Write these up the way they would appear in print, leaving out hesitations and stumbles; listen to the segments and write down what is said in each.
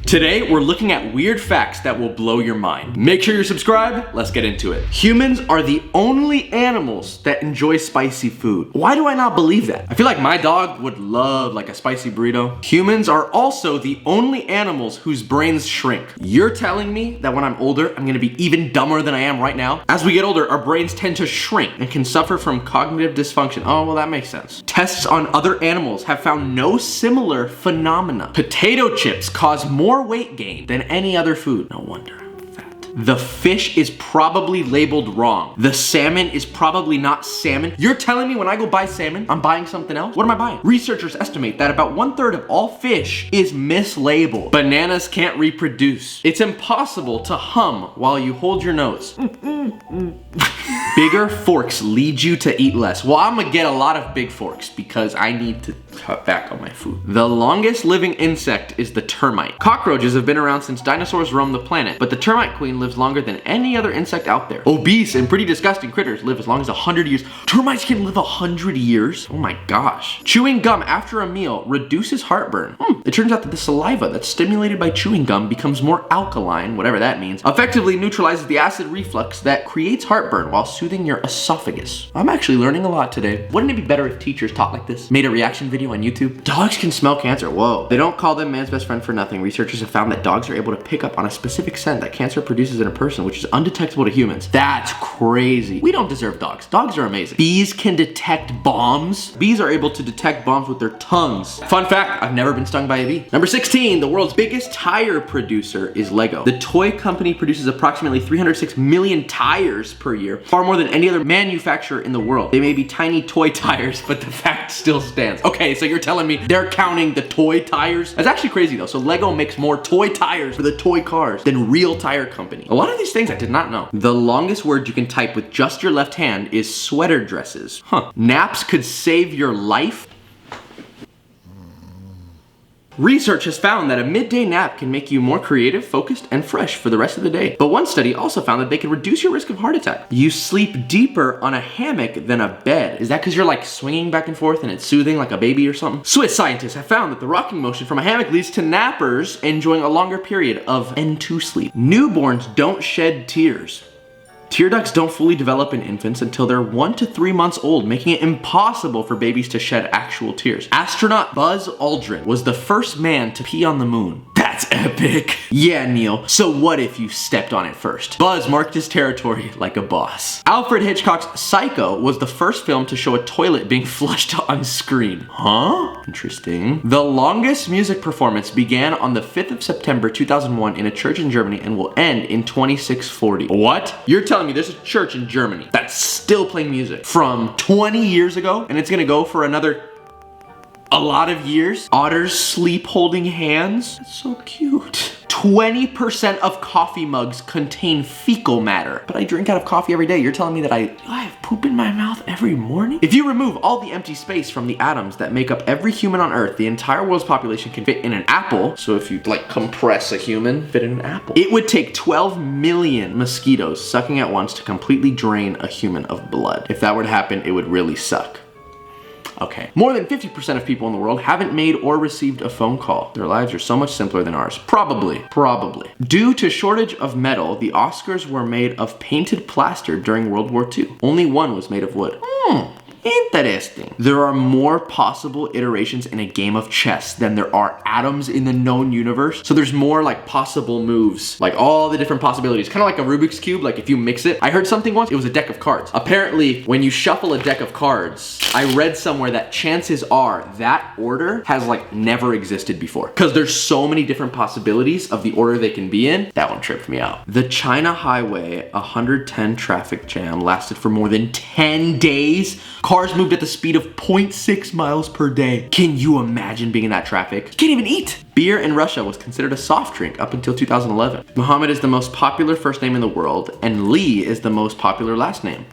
Today, we're looking at weird facts that will blow your mind. Make sure you're subscribed. Let's get into it. Humans are the only animals that enjoy spicy food. Why do I not believe that? I feel like my dog would love like a spicy burrito. Humans are also the only animals whose brains shrink. You're telling me that when I'm older, I'm gonna be even dumber than I am right now? As we get older, our brains tend to shrink and can suffer from cognitive dysfunction. Oh, well, that makes sense. Tests on other animals have found no similar phenomena. Potato chips cause more weight gain than any other food. No wonder I'm fat. The fish is probably labeled wrong. The salmon is probably not salmon. You're telling me when I go buy salmon, I'm buying something else? What am I buying? Researchers estimate that about 1/3 of all fish is mislabeled. Bananas can't reproduce. It's impossible to hum while you hold your nose. Bigger forks lead you to eat less. Well, I'm gonna get a lot of big forks because I need to cut back on my food. The longest living insect is the termite. Cockroaches have been around since dinosaurs roamed the planet, but the termite queen lives longer than any other insect out there. Obese and pretty disgusting critters live as long as 100 years. Termites can live 100 years? Oh my gosh. Chewing gum after a meal reduces heartburn. It turns out that the saliva that's stimulated by chewing gum becomes more alkaline, whatever that means, effectively neutralizes the acid reflux that creates heartburn while soothing your esophagus. I'm actually learning a lot today. Wouldn't it be better if teachers taught like this? Made a reaction video on YouTube? Dogs can smell cancer. Whoa. They don't call them man's best friend for nothing. Researchers have found that dogs are able to pick up on a specific scent that cancer produces in a person, which is undetectable to humans. That's crazy. We don't deserve dogs. Dogs are amazing. Bees can detect bombs. Bees are able to detect bombs with their tongues. Fun fact, I've never been stung by a bee. Number 16, the world's biggest tire producer is Lego. The toy company produces approximately 306 million tires per year, far more than any other manufacturer in the world. They may be tiny toy tires, but the fact still stands. Okay, so you're telling me they're counting the toy tires? That's actually crazy though. So Lego makes more toy tires for the toy cars than real tire company. A lot of these things I did not know. The longest word you can type with just your left hand is sweater dresses. Naps could save your life. Research has found that a midday nap can make you more creative, focused, and fresh for the rest of the day. But one study also found that they can reduce your risk of heart attack. You sleep deeper on a hammock than a bed. Is that because you're like swinging back and forth and it's soothing like a baby or something? Swiss scientists have found that the rocking motion from a hammock leads to nappers enjoying a longer period of N2 sleep. Newborns don't shed tears. Tear ducts don't fully develop in infants until they're 1 to 3 months old, making it impossible for babies to shed actual tears. Astronaut Buzz Aldrin was the first man to pee on the moon. That's epic. Yeah, Neil. So what if you stepped on it first? Buzz marked his territory like a boss. Alfred Hitchcock's Psycho was the first film to show a toilet being flushed on screen. Huh? Interesting. The longest music performance began on the 5th of September 2001 in a church in Germany and will end in 2640. What? You're telling me there's a church in Germany that's still playing music from 20 years ago and it's gonna go for another a lot of years? Otters sleep holding hands? That's so cute. 20% of coffee mugs contain fecal matter. But I drink out of coffee every day. You're telling me that I have poop in my mouth every morning? If you remove all the empty space from the atoms that make up every human on Earth, the entire world's population can fit in an apple. So if you like compress a human, fit in an apple. It would take 12 million mosquitoes sucking at once to completely drain a human of blood. If that were to happen, it would really suck. Okay. More than 50% of people in the world haven't made or received a phone call. Their lives are so much simpler than ours. Probably. Due to shortage of metal, the Oscars were made of painted plaster during World War II. Only one was made of wood. Interesting. There are more possible iterations in a game of chess than there are atoms in the known universe. So there's more like possible moves, like all the different possibilities. Kind of like a Rubik's Cube, like if you mix it. I heard something once, it was a deck of cards. Apparently, when you shuffle a deck of cards, I read somewhere that chances are that order has like never existed before. Because there's so many different possibilities of the order they can be in. That one tripped me out. The China Highway 110 traffic jam lasted for more than 10 days. Cars moved at the speed of 0.6 miles per day. Can you imagine being in that traffic? You can't even eat. Beer in Russia was considered a soft drink up until 2011. Muhammad is the most popular first name in the world, and Lee is the most popular last name.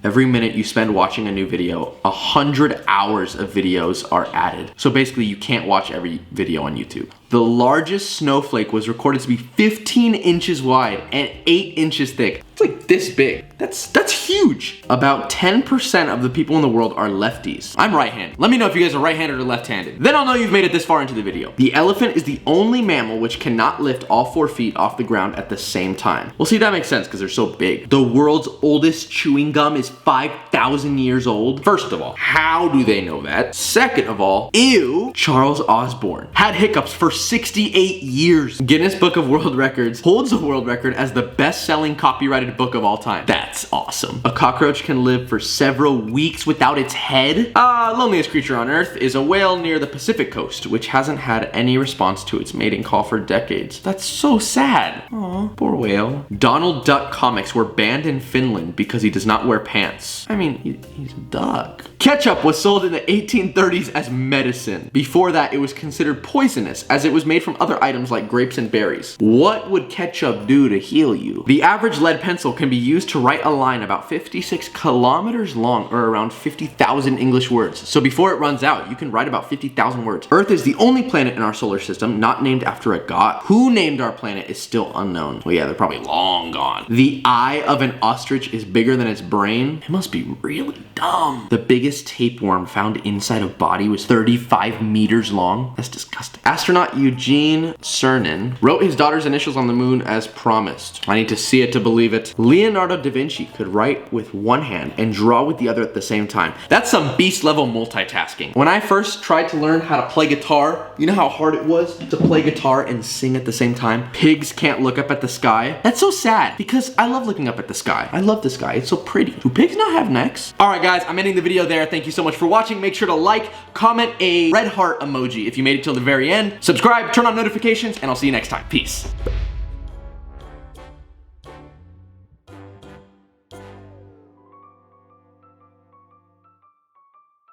Every minute you spend watching a new video, 100 hours of videos are added. So basically you can't watch every video on YouTube. The largest snowflake was recorded to be 15 inches wide and 8 inches thick. It's like this big. That's huge. About 10% of the people in the world are lefties. I'm right-handed. Let me know if you guys are right-handed or left-handed. Then I'll know you've made it this far into the video. The elephant is the only mammal which cannot lift all 4 feet off the ground at the same time. Well, see, that makes sense because they're so big. The world's oldest chewing gum is 5,000 years old. First of all, how do they know that? Second of all, ew, Charles Osborne had hiccups for 68 years. Guinness Book of World Records holds the world record as the best-selling copyrighted book of all time. That's awesome. A cockroach can live for several weeks without its head. Loneliest creature on Earth is a whale near the Pacific coast, which hasn't had any response to its mating call for decades. That's so sad. Aw, poor whale. Donald Duck comics were banned in Finland because he does not wear pants. I mean, he's a duck. Ketchup was sold in the 1830s as medicine. Before that, it was considered poisonous as it was made from other items like grapes and berries. What would ketchup do to heal you? The average lead pencil can be used to write a line about 56 kilometers long, or around 50,000 English words. So before it runs out, you can write about 50,000 words. Earth is the only planet in our solar system not named after a god. Who named our planet is still unknown. Well, yeah, they're probably long gone. The eye of an ostrich is bigger than its brain. It must be really dumb. The biggest tapeworm found inside a body was 35 meters long. That's disgusting. Astronaut Eugene Cernan wrote his daughter's initials on the moon as promised. I need to see it to believe it. Leonardo da Vinci could write with one hand and draw with the other at the same time. That's some beast level multitasking. When I first tried to learn how to play guitar, you know how hard it was to play guitar and sing at the same time? Pigs can't look up at the sky. That's so sad because I love looking up at the sky. I love the sky. It's so pretty. Do pigs not have necks? All right, guys, I'm ending the video there. Thank you so much for watching. Make sure to like, comment a red heart emoji if you made it till the very end. Subscribe, turn on notifications, and I'll see you next time. Peace.